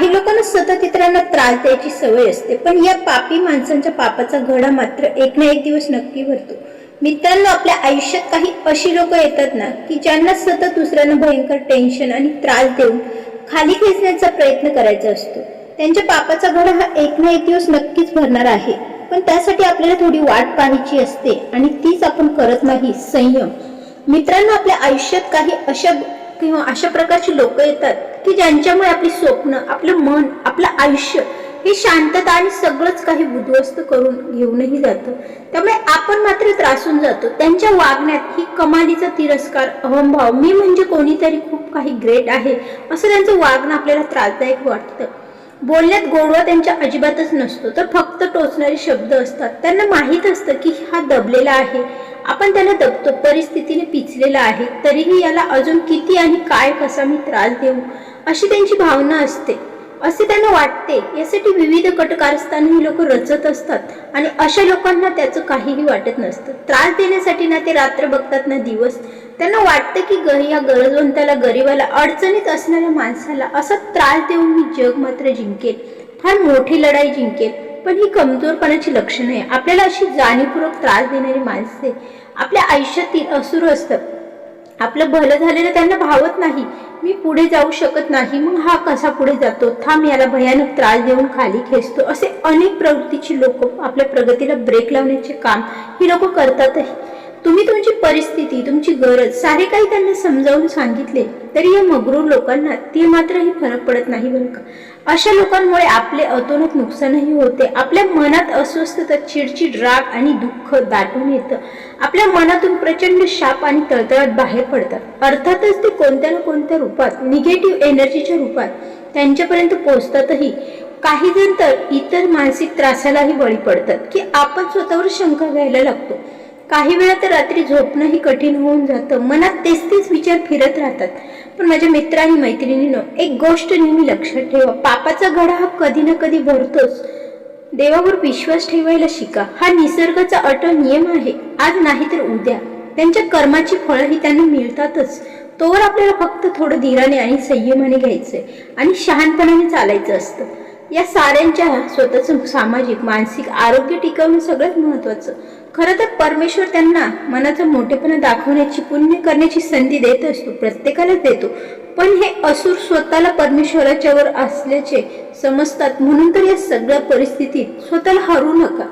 काही लोकांना सतत इतरांना त्रास द्यायची सवय असते, पण या पापी माणसांच्या पापाचा घडा मात्र एक ना एक दिवस नक्की भरतो. मित्रांनो, आपल्या आयुष्यात काही अशी लोक येतात ना की ज्यांना सतत दुसऱ्यांना भयंकर टेन्शन आणि त्रास देऊन खाली खेचण्याचा प्रयत्न करायचा असतो. त्यांच्या पापाचा घडा हा एक ना एक दिवस नक्कीच भरणार आहे, पण त्यासाठी आपल्याला थोडी वाट पाहायची असते आणि तीच आपण करत नाही, संयम. मित्रांनो, आपल्या आयुष्यात काही अशा प्रकारची लोक येतात की ज्यांच्यामुळे आपली स्वप्न, आपलं मन, आपलं आयुष्य हे शांतता आणि सगळंच काही उद्ध्वस्त करून घेऊनही जातं. त्यामुळे आपण मात्र त्रासून जातो. त्यांच्या वागण्यात ही कमालीचा तिरस्कार, अहंभाव, मी म्हणजे कोणीतरी खूप काही ग्रेट आहे असं त्यांचं वागणं आपल्याला त्रासदायक वाटतं. बोलण्यात गोडवा त्यांच्या अजिबातच नसतो, तर फक्त टोचणारे शब्द असतात. त्यांना माहीत असतं की हा दबलेला आहे, आपण त्याला दबतो, परिस्थितीने पिचलेला आहे, तरीही याला अजून किती आणि काय कसा मी त्रास देऊ, अशी त्यांची भावना असते, असे त्यांना वाटते. यासाठी विविध कटकारस्थान ही लोक रचत असतात आणि अशा लोकांना त्याचं काहीही वाटत नसतं. त्रास देण्यासाठी ना ते रात्र बघतात ना दिवस. त्यांना वाटतं की या गरजवंताला, गरीबाला, अडचणीत असणाऱ्या माणसाला असा त्रास देऊन मी जग मात्र जिंकेल, फार मोठी लढाई जिंकेल. पण ही कमजोरपणाची लक्षणं आहे. आपल्याला अशी जाणीवपूर्वक त्रास देणारी माणसे आपल्या आयुष्यातील असुर असतात. आपलं भलं झालेलं त्यांना भावत नाही. मी पुढे जाऊ शकत नाही, मग हा कसा पुढे जातो, थांब याला भयानक त्रास देऊन खाली खेचतो, असे अनेक प्रवृत्तीची लोक आपल्या प्रगतीला ब्रेक लावण्याचे काम ही लोक करतातही. तुम्ही तुमची परिस्थिती, तुमची गरज सारे काही त्यांना समजावून सांगितले तरी या मगरूर लोकांना ते मात्रही फरक पडत नाही बरं का. अशा लोकांमुळे आपले अतोनात नुकसानही होते. आपल्या मनात अस्वस्थता, चिडचिड, राग आणि दुःख दाटून येतं. आपल्या मनातून प्रचंड शाप आणि तळतळाट बाहेर पडतात. अर्थातच ते कोणत्या ना कोणत्या रूपात, निगेटिव्ह एनर्जीच्या रूपात त्यांच्यापर्यंत पोहोचतातही. काही जण तर इतर मानसिक त्रासालाही बळी पडतात की आपण स्वतःवर शंका घ्यायला लागतो. काही वेळा तर रात्री झोपणंही कठीण होऊन जातं. मनात तेच विचार फिरत राहतात. पण माझ्या मित्र आणि मैत्रिणींनो, एक गोष्ट नेहमी लक्षात ठेवा, पापाचा घडा हा कधी ना कधी भरतोच. देवावर विश्वास ठेवायला शिका. हा निसर्गाचा अटळ नियम आहे. आज नाही तर उद्या त्यांच्या कर्माची फळं ही त्यांना मिळतातच. तोवर आपल्याला फक्त थोडं धीराने आणि संयमाने घ्यायचंय आणि शहाणपणाने चालायचं असतं. या साऱ्यांच्या स्वतःचं सामाजिक, मानसिक आरोग्य टिकवणं सगळ्यात महत्वाचं. खरं तर परमेश्वर त्यांना मनाचा मोठेपणा दाखवण्याची, पुण्य करण्याची संधी देत असतो, प्रत्येकालाच देतो. पण हे असुर स्वतःला परमेश्वराच्या वर असल्याचे समजतात. म्हणून तर या सगळ्या परिस्थितीत स्वतःला हरू नका,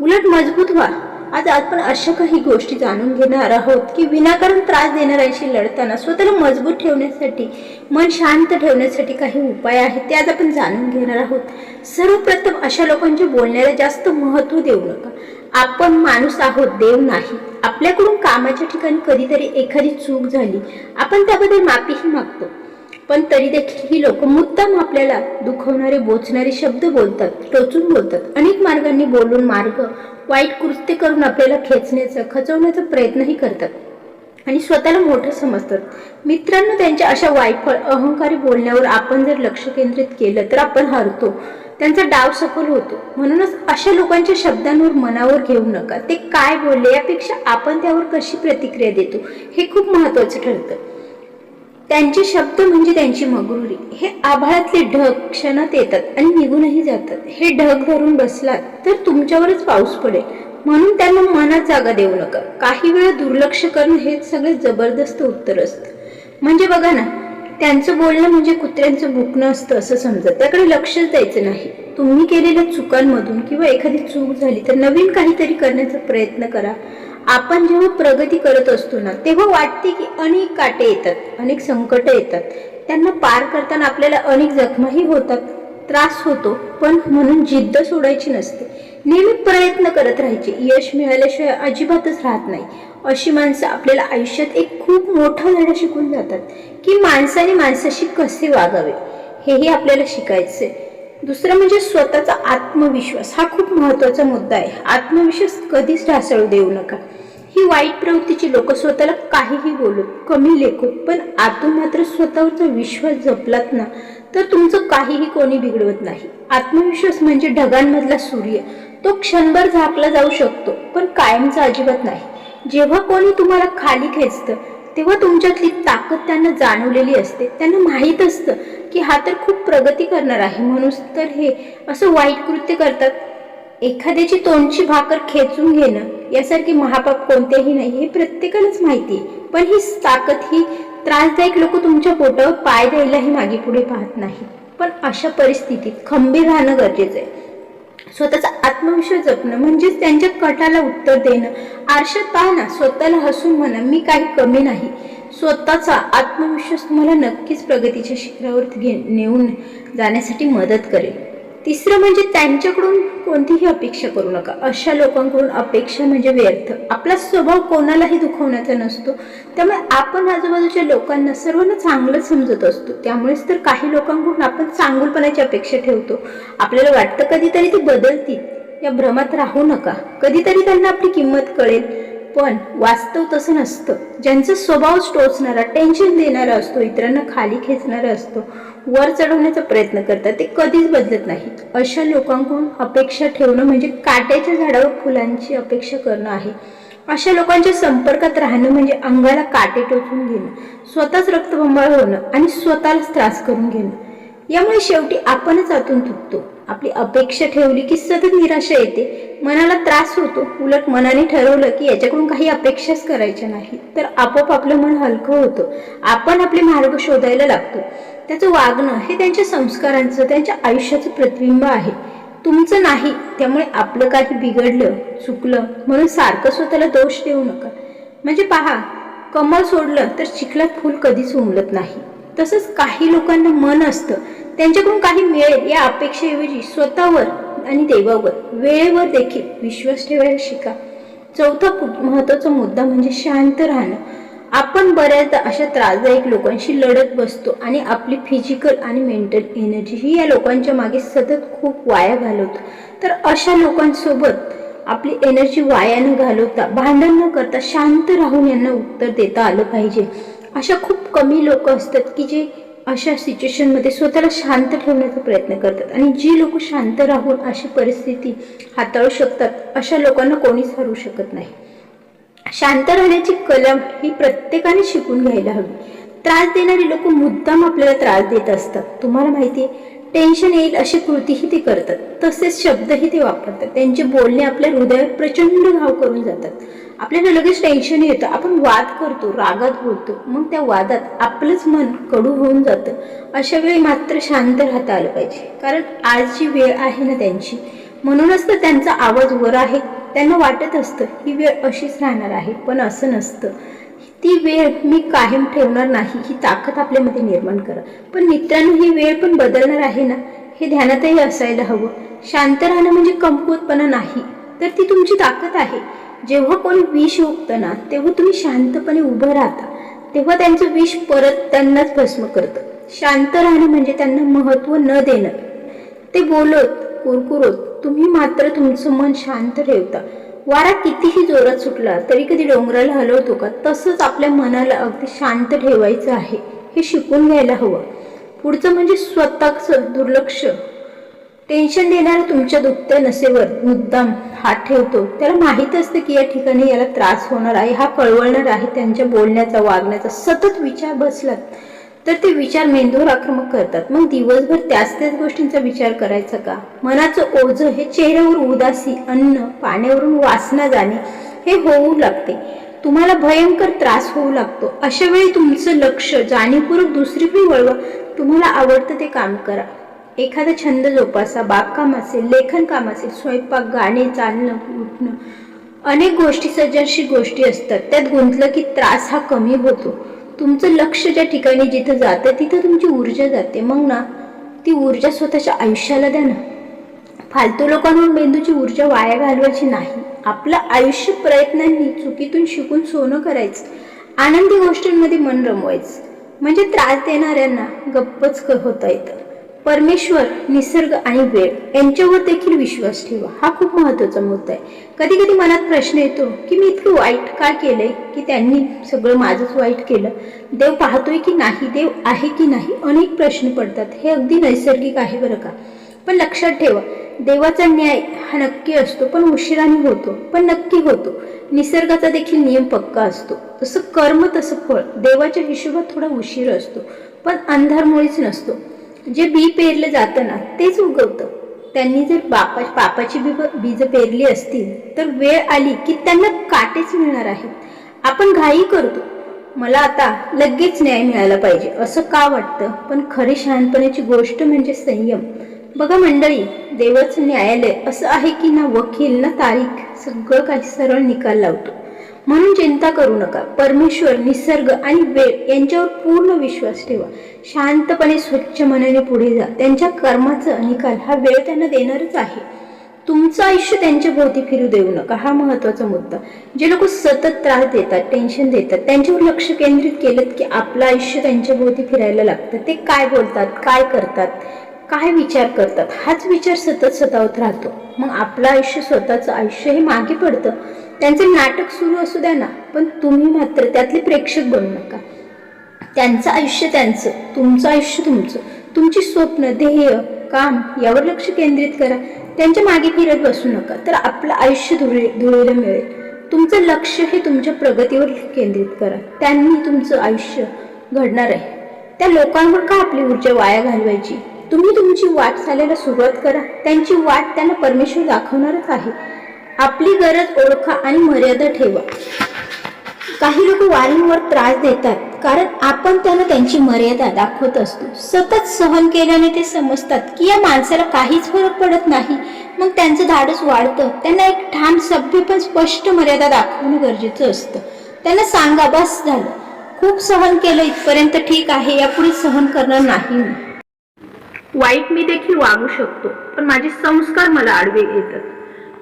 उलट मजबूत व्हा. आज आपण अशा काही गोष्टी जाणून घेणार आहोत की विनाकारण त्रास देणाऱ्यांशी लढताना स्वतःला मजबूत ठेवण्यासाठी, मन शांत ठेवण्यासाठी काही उपाय आहेत, ते आज आपण जाणून घेणार आहोत. सर्वप्रथम, अशा लोकांच्या बोलण्याला जास्त महत्त्व देऊ नका. आपण माणूस आहोत, देव नाही. आपल्याकडून कामाच्या ठिकाणी कधीतरी एखादी चूक झाली, आपण त्याबद्दल माफीही मागतो. पण तरी देखील ही लोक मुद्दाम आपल्याला दुखवणारे, बोचणारे शब्द बोलतात, टोचून बोलतात. अनेक मार्गांनी बोलून, वाईट कृत्य करून आपल्याला खेचण्याचा, खचवण्याचा प्रयत्नही करतात आणि स्वतःला मोठं समजतात. मित्रांनो, त्यांच्या अशा वाईटफळ, अहंकारी बोलण्यावर आपण जर लक्ष केंद्रित केलं तर आपण हरतो, त्यांचा डाव सफल होतो. म्हणूनच अशा लोकांच्या शब्दांवर मनावर घेऊ नका. ते काय बोलले यापेक्षा आपण त्यावर कशी प्रतिक्रिया देतो हे खूप महत्त्वाचं ठरतं. त्यांचे शब्द म्हणजे त्यांची मगरुरी. हे आभाळातले ढग क्षणात येतात आणि निघूनही जातात. हे ढग धरून बसलात तर तुमच्यावरच पाऊस पडेल. म्हणून त्यांना मनात जागा देऊ नका. काही वेळा दुर्लक्ष करणं हे सगळं जबरदस्त उत्तर असतं. म्हणजे बघा ना, त्यांचं बोलणं म्हणजे कुत्र्यांचं भुकणं असतं असं समजा. त्याकडे लक्षच द्यायचं नाही. तुम्ही केलेल्या चुकांमधून किंवा एखादी चूक झाली तर नवीन काहीतरी करण्याचा प्रयत्न करा. आपण जेव्हा प्रगती करत असतो ना, तेव्हा वाटते की अनेक काटे येतात, अनेक संकट येतात. त्यांना पार करताना आपल्याला अनेक जखमाही होतात, त्रास होतो. पण म्हणून जिद्द सोडायची नसते. नेहमी प्रयत्न करत राहायचे. यश मिळाल्याशिवाय अजिबातच राहत नाही. अशी माणसं आपल्याला आयुष्यात एक खूप मोठा धडा शिकून जातात की माणसाने माणसाशी कसे वागावे, हेही आपल्याला शिकायचे. दुसरं म्हणजे स्वतःचा आत्मविश्वास. हा खूप महत्त्वाचा मुद्दा आहे. आत्मविश्वास कधीच ढासळू देऊ नका. ही वाईट प्रवृत्तीची लोक स्वतःला काहीही बोलत, कमी लेखत, पण आतून मात्र स्वतःवरचा विश्वास जपलात ना तर तुमचं काहीही कोणी बिघडवत नाही. आत्मविश्वास म्हणजे ढगांमधला सूर्य. तो क्षणभर झाकला जाऊ शकतो पण कायमचा अजिबात नाही. जेव्हा कोणी तुम्हाला खाली खेचतं तेव्हा तुमच्यातली ताकद त्यांना जाणवलेली असते. त्यांना माहीत असतं की हा तर खूप प्रगती करणार आहे, म्हणून तर हे असं वाईट कृत्य करतात. एखाद्याची तोंडची भाकर खेचून घेणं यासारखी महापाप कोणतेही नाही हे प्रत्येकालाच माहिती आहे. पण ही ताकद, ही त्रासदायक लोक तुमच्या बोटावर पाय द्यायलाही मागे पुढे पाहत नाही. पण अशा परिस्थितीत खंबीर राहणं गरजेचं आहे. स्वतःचा आत्मविश्वास जपणं म्हणजेच त्यांच्या कटाला उत्तर देणं. आरशात पाहा ना, स्वतःला हसून म्हणा, मी काही कमी नाही. स्वतःचा आत्मविश्वास तुम्हाला नक्कीच प्रगतीच्या शिखरावर नेऊन जाण्यासाठी मदत करेल. तिसरं म्हणजे त्यांच्याकडून कोणतीही अपेक्षा करू नका. अशा लोकांकडून अपेक्षा म्हणजे व्यर्थ. आपला स्वभाव कोणालाही दुखवण्याचा नसतो, त्यामुळे आपण आजूबाजूच्या लोकांना सर्वांना चांगलं समजत असतो. त्यामुळेच तर काही लोकांकडून आपण चांगुलपणाची अपेक्षा ठेवतो. आपल्याला वाटतं कधीतरी ते बदलतील, या भ्रमात राहू नका. कधीतरी त्यांना आपली किंमत कळेल, पण वास्तव तसं नसतं. ज्यांचा स्वभाव टोचणारा, टेन्शन देणारा असतो, इतरांना खाली खेचणारा असतो, वर चढवण्याचा प्रयत्न करतात, ते कधीच बदलत नाहीत. अशा लोकांकडून अपेक्षा ठेवणं म्हणजे काट्याच्या झाडावर फुलांची अपेक्षा करणं आहे. अशा लोकांच्या संपर्कात राहणं म्हणजे अंगाला काटे टोचून घेणं, स्वतःच रक्तबंबाळ होणं आणि स्वतःलाच त्रास करून घेणं. यामुळे शेवटी आपणच आतून तुटतो. आपली अपेक्षा ठेवली की सतत निराशा येते, मनाला त्रास होतो. उलट मनाने ठरवलं की याच्याकडून काही अपेक्षाच करायच्या नाही, तर आपोआप आपलं मन हलकं होतं. आपण आपले मार्ग शोधायला लागतो. त्याचं वागणं हे त्यांच्या संस्कारांचं, त्यांच्या आयुष्याचं प्रतिबिंब आहे, तुमचं नाही. त्यामुळे आपलं काही बिघडलं, चुकलं म्हणून सारखं स्वतःला दोष देऊ नका. म्हणजे पहा, कमळ सोडलं तर चिखलात फूल कधीच उमलत नाही. तसंच काही लोकांना मन असतं, त्यांच्याकडून काही मिळेल या अपेक्षेऐवजी स्वतःवर आणि देवावर, वेळेवर देखील विश्वास ठेवायला शिका. चौथा महत्त्वाचा मुद्दा म्हणजे शांत राहणं. आपण बऱ्याचदा अशा त्रासदायक लोकांशी लढत बसतो आणि आपली फिजिकल आणि मेंटल एनर्जी ही या लोकांच्या मागे सतत खूप वाया घालवतो. तर अशा लोकांसोबत आपली एनर्जी वाया न घालवता, भांडण न करता शांत राहून यांना उत्तर देता आलं पाहिजे. अशा खूप कमी लोक असतात की जे अशा सिच्युएशनमध्ये स्वतःला शांत ठेवण्याचा प्रयत्न करतात, आणि जी लोक शांत राहून अशी परिस्थिती हाताळू शकतात, अशा लोकांना कोणीच हरवू शकत नाही. शांत राहण्याची कला ही प्रत्येकाने शिकून घ्यायला हवी. त्रास देणारी लोक मुद्दाम आपल्याला त्रास देत असतात. तुम्हाला माहिती आहे, टेन्शन येईल अशी कृतीही ते करतात, तसेच शब्दही ते वापरतात. त्यांचे बोलणे आपल्या हृदयात प्रचंड घाव करून जातात. आपल्याला लगेच टेन्शन येतं, आपण वाद करतो, रागात बोलतो, मग त्या वादात आपलंच मन कडू होऊन जातं. अशा वेळी मात्र शांत राहता आलं पाहिजे, कारण आज जी वेळ आहे ना त्यांची, म्हणूनच तर त्यांचा आवाज वर आहे. त्यांना वाटत असतं ही वेळ अशीच राहणार आहे, पण असं नसतं. ती वेळ मी कायम ठेवणार नाही, ही ताकद आपल्यामध्ये निर्माण करा. पण मित्रांनो, ही वेळ पण बदलणार आहे ना, हे ध्यानातही असायला हवं. शांत राहणं म्हणजे कमकुवतपणा नाही, तर ती तुमची ताकद आहे. जेव्हा कोणी विष ओकतं ना, तेव्हा तुम्ही शांतपणे उभं राहता, तेव्हा त्यांचं विष परत त्यांनाच भस्म करतं. शांत राहणं म्हणजे त्यांना महत्त्व न देणं. ते बोलत कुरकुरत, तुम्ही मात्र तुमचं मन शांत ठेवता. वारा कितीही जोरात सुटला तरी कधी डोंगराला हलवतो का, तसंच आपल्या मनाला अगदी शांत ठेवायचं आहे, हे शिकून घ्यायला हवं. पुढचं म्हणजे स्वतःचं दुर्लक्ष. टेन्शन देणारा तुमच्या दुखत्या नसेवर मुद्दाम हात ठेवतो. त्याला माहीत असतं की या ठिकाणी याला त्रास होणार आहे, हा कळवळणार आहे. त्यांच्या बोलण्याचा, वागण्याचा सतत विचार बसलात तर ते विचार मेंदूवर आक्रमक करतात. मग दिवसभर त्याच गोष्टींचा विचार करायचा का? मनाचं ओझं हे चेहऱ्यावर उदासी, अन्न पाण्यावरून वासना जाणे हे होऊ लागते. तुम्हाला भयंकर त्रास होऊ लागतो. अशा वेळी तुमचं लक्ष जाणीवपूर्वक दुसरीकडे वळवा. तुम्हाला आवडतं ते काम करा. एखादा छंद जोपासा, बागकाम असेल, लेखन काम असेल, स्वयंपाक, गाणे, चालणं, उठणं, अनेक गोष्टी, सर्जनशील गोष्टी असतात. त्यात गुंतलं की त्रास हा कमी होतो. तुमचं लक्ष ज्या ठिकाणी जिथं जातं तिथं तुमची ऊर्जा जाते. मग ना ती ऊर्जा स्वतःच्या आयुष्याला द्या ना. फालतू लोकांवर मेंदूची ऊर्जा वाया घालवायची नाही. आपलं आयुष्य प्रयत्नांनी, चुकीतून शिकून सोनं करायचं. आनंदी गोष्टींमध्ये मन रमवायचं. म्हणजे त्रास देणाऱ्यांना गप्पच होता येतं. परमेश्वर, निसर्ग आणि वेळ यांच्यावर देखील विश्वास ठेवा. हा खूप महत्त्वाचा मुद्दा आहे. कधी कधी मनात प्रश्न येतो की मी इतकं वाईट का केलंय की त्यांनी सगळं माझंच वाईट केलं. देव पाहतोय की नाही, देव आहे की नाही, अनेक प्रश्न पडतात. हे अगदी नैसर्गिक आहे बरं का. पण लक्षात ठेवा, देवाचा न्याय हा नक्की असतो, पण उशिराने होतो, पण नक्की होतो. निसर्गाचा देखील नियम पक्का असतो. तसं कर्म तसं फळ देवाच्या हिशोबात थोडा उशीर असतो, पण अंधारमुळेच नसतो. जे बी पेरलं जातं ना तेच उगवतं. त्यांनी जर पापाची बीज पेरली असतील तर वेळ आली की त्यांना काटेच मिळणार आहेत. आपण घाई करतो, मला आता लगेच न्याय मिळाला पाहिजे असं का वाटतं, पण खरी शहाणपणाची गोष्ट म्हणजे संयम. बघा मंडळी, देवाचं न्यायालय असं आहे की ना वकील ना तारीख, सगळं काही सरळ निकाल लावतो. म्हणून चिंता करू नका. परमेश्वर, निसर्ग आणि वेळ यांच्यावर पूर्ण विश्वास ठेवा. शांतपणे स्वच्छ मनाने पुढे जा. त्यांच्या कर्माचा निकाल हा वेळ त्यांना देणारच आहे. तुमचं आयुष्य त्यांच्या भोवती फिरू देऊ नका, हा महत्वाचा मुद्दा. जे लोक सतत त्रास देतात, टेन्शन देतात, त्यांच्यावर लक्ष केंद्रित केलं की आपलं आयुष्य त्यांच्या भोवती फिरायला लागतं. ते काय बोलतात, काय करतात, काय विचार करतात, हाच विचार सतत सतावत राहतो. मग आपलं आयुष्य, स्वतःचं आयुष्य हे मागे पडतं. त्यांचे नाटक सुरू असू द्या ना, पण तुम्ही मात्र त्यातले प्रेक्षक बनू नका. त्यांचं आयुष्य त्यांचं, तुमचं आयुष्य तुमचं. तुमची स्वप्न, ध्येय, काम यावर लक्ष केंद्रित करा. त्यांच्या मागे फिरत बसू नका, तर आपलं आयुष्य धुळीला मिळेल. तुमचं लक्ष हे तुमच्या प्रगतीवर केंद्रित करा. त्यांनी तुमचं आयुष्य घडणार आहे. त्या लोकांवर का आपली ऊर्जा वाया घालवायची? तुम्ही तुमची वाट चालायला सुरुवात करा. त्यांची वाट त्यांना परमेश्वर दाखवणारच आहे. आपली गरज ओळखा आणि मर्यादा ठेवा. काही लोक वारंवार त्रास देतात कारण आपण त्यांना त्यांची मर्यादा दाखवत असतो. सतत सहन केल्याने ते समजतात की या माणसाला काहीच फरक पडत नाही. मग त्यांचं धाडस वाढतं. त्यांना एक ठाम, सभ्य पण स्पष्ट मर्यादा दाखवणं गरजेचं असतं. त्यांना सांगा, बस झालं, खूप सहन केलं, इथपर्यंत ठीक आहे, यापुढे सहन करणार नाही. वाईट मी देखील वागू शकतो, पण माझे संस्कार मला आडवे येतात.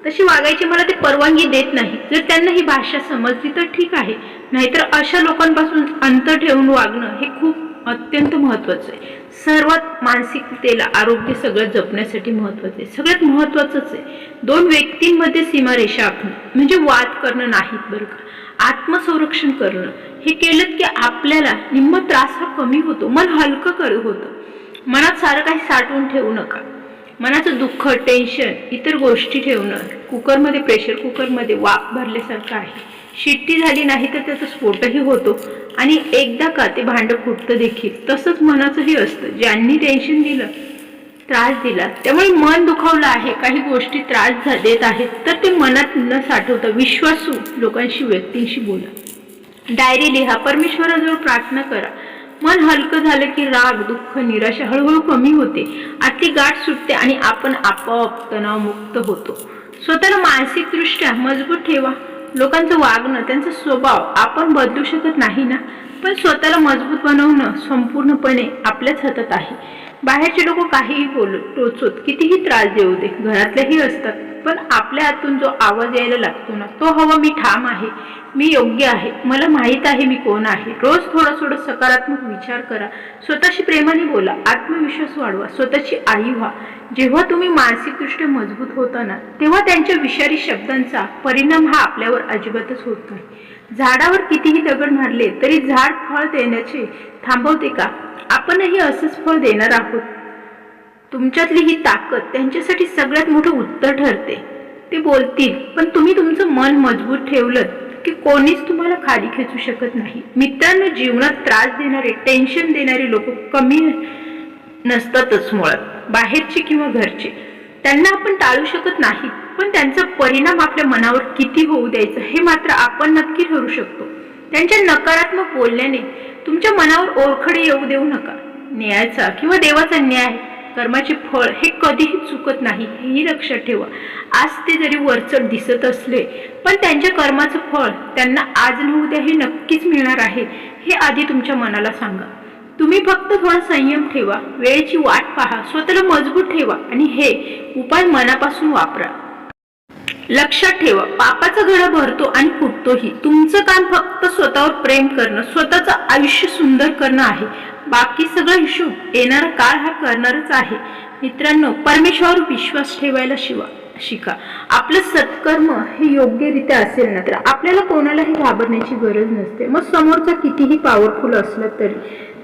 तशी वागायची मला ते परवानगी देत नाही. जर त्यांना ही भाषा समजली तर ठीक आहे, नाहीतर अशा लोकांपासून अंतर ठेवून वागणं हे खूप अत्यंत महत्वाचं आहे. सर्वात मानसिकतेला आरोग्य सगळं जपण्यासाठी महत्वाचं आहे, सगळ्यात महत्वाचंच आहे. दोन व्यक्तींमध्ये सीमारेषा आखणं म्हणजे वाद करणं नाहीत बरं का, आत्मसंरक्षण करणं. हे केलं की आपल्याला निम्मा त्रास हा कमी होतो, मन हलकं होतं. मनात सारं काही साठवून ठेवू नका. मनाचं दुःख, टेन्शन, इतर गोष्टी ठेवणं कुकरमध्ये, प्रेशर कुकरमध्ये वाफ भरल्यासारखं आहे. शिट्टी झाली नाही तर त्याचा स्फोटही होतो आणि एकदा का ते भांडं फुटतं देखील. तसंच मनाचंही असतं. ज्यांनी टेन्शन दिलं, त्रास दिला, त्यामुळे मन दुखावलं आहे, काही गोष्टी त्रास देत आहेत, तर ते मनात न साठवता विश्वासू लोकांशी, व्यक्तींशी बोला. डायरी लिहा, परमेश्वराजवळ प्रार्थना करा. मन हलकं झालं की राग, दुःख, निराशा हळूहळू कमी होते, आतली गाठ सुटते आणि आपण आपोआप तणावमुक्त होतो. स्वतःला मानसिकदृष्ट्या मजबूत ठेवा. लोकांचं वागणं, त्यांचा स्वभाव आपण बदलू शकत नाही ना, पण स्वतःला मजबूत बनवणं संपूर्णपणे आपल्याच हातात आहे. बाहेरचे लोक काहीही टोचत, कितीही त्रास देऊ दे, घरातलेही असतात, पण आपल्या आतून जो आवाज यायला लागतो ना, तो हवा, मी ठाम आहे, मी योग्य आहे, मला माहित आहे मी कोण आहे. रोज थोडा सकारात्मक विचार करा. स्वतःशी प्रेमाने बोला. आत्मविश्वास वाढवा. स्वतःची आई व्हा. जेव्हा तुम्ही मानसिकदृष्ट्या मजबूत होता ना, तेव्हा त्यांच्या विषारी शब्दांचा परिणाम हा आपल्यावर अजिबातच होत नाही. झाडावर कितीही दगड मारले तरी झाड फळ देण्याचे थांबवते का? आपणही असंच फळ देणार आहोत. तुमच्यातली ही ताकद त्यांच्यासाठी सगळ्यात मोठं उत्तर ठरते. ते बोलतील, पण तुम्ही तुमचं मन मजबूत ठेवलं की कोणीच तुम्हाला खाली खेचू शकत नाही. मित्रांनो, जीवनात त्रास देणारे, टेन्शन देणारे लोक कमी नसतातच मुळात, बाहेरचे किंवा घरचे. त्यांना आपण टाळू शकत नाही, पण त्यांचा परिणाम आपल्या मनावर किती होऊ द्यायचा हे मात्र आपण नक्की ठरवू शकतो. त्यांच्या नकारात्मक बोलण्याने तुमच्या मनावर ओरखडे येऊ देऊ नका. न्यायाचा किंवा देवाचा न्याय, कर्माचे फळ हे कधीही चुकत नाही, हेही लक्षात ठेवा. आज ते जरी वरचढ दिसत असले, पण त्यांच्या कर्माचं फळ त्यांना आज न उद्या हे नक्कीच मिळणार आहे, हे आधी तुमच्या मनाला सांगा. तुम्ही फक्त थोडा संयम ठेवा, वेळेची वाट पहा, स्वतःला मजबूत ठेवा आणि हे उपाय मनापासून वापरा. लक्षात ठेवा, पापाचा घडा भरतो आणि फुटतोही. तुमचं काम फक्त स्वतःवर प्रेम करणं, स्वतःचं आयुष्य सुंदर करणं आहे. बाकी सगळं हिशोब येणारा काळ हा करणारच आहे. मित्रांनो, परमेश्वरावर विश्वास ठेवायला शिका. आपलं सत्कर्म हे योग्यरित्या असेल ना, तर आपल्याला कोणालाही घाबरण्याची गरज नसते, मग समोरचा कितीही पॉवरफुल असला तरी.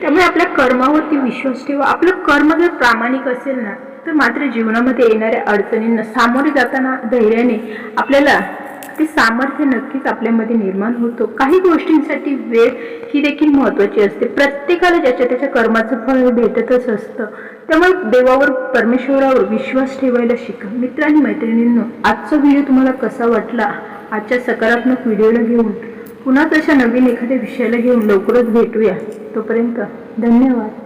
त्यामुळे आपल्या कर्मावरती विश्वास ठेवा. आपलं कर्म जर प्रामाणिक असेल ना, तर मात्र जीवनामध्ये येणाऱ्या अडचणींना सामोरे जाताना धैर्याने आपल्याला ते सामर्थ्य नक्कीच आपल्यामध्ये निर्माण होतो. काही गोष्टींसाठी वेळ ही देखील महत्वाची असते. प्रत्येकाला ज्याच्या त्याच्या कर्माचं फळ भेटतच असतं. त्यामुळे देवावर, परमेश्वरावर विश्वास ठेवायला शिका. मित्र आणि मैत्रिणींनो, आजचा व्हिडिओ तुम्हाला कसा वाटला? आजच्या सकारात्मक व्हिडिओला घेऊन पुन्हा तशा नवीन एखाद्या विषयाला घेऊन लवकरच भेटूया. तोपर्यंत धन्यवाद.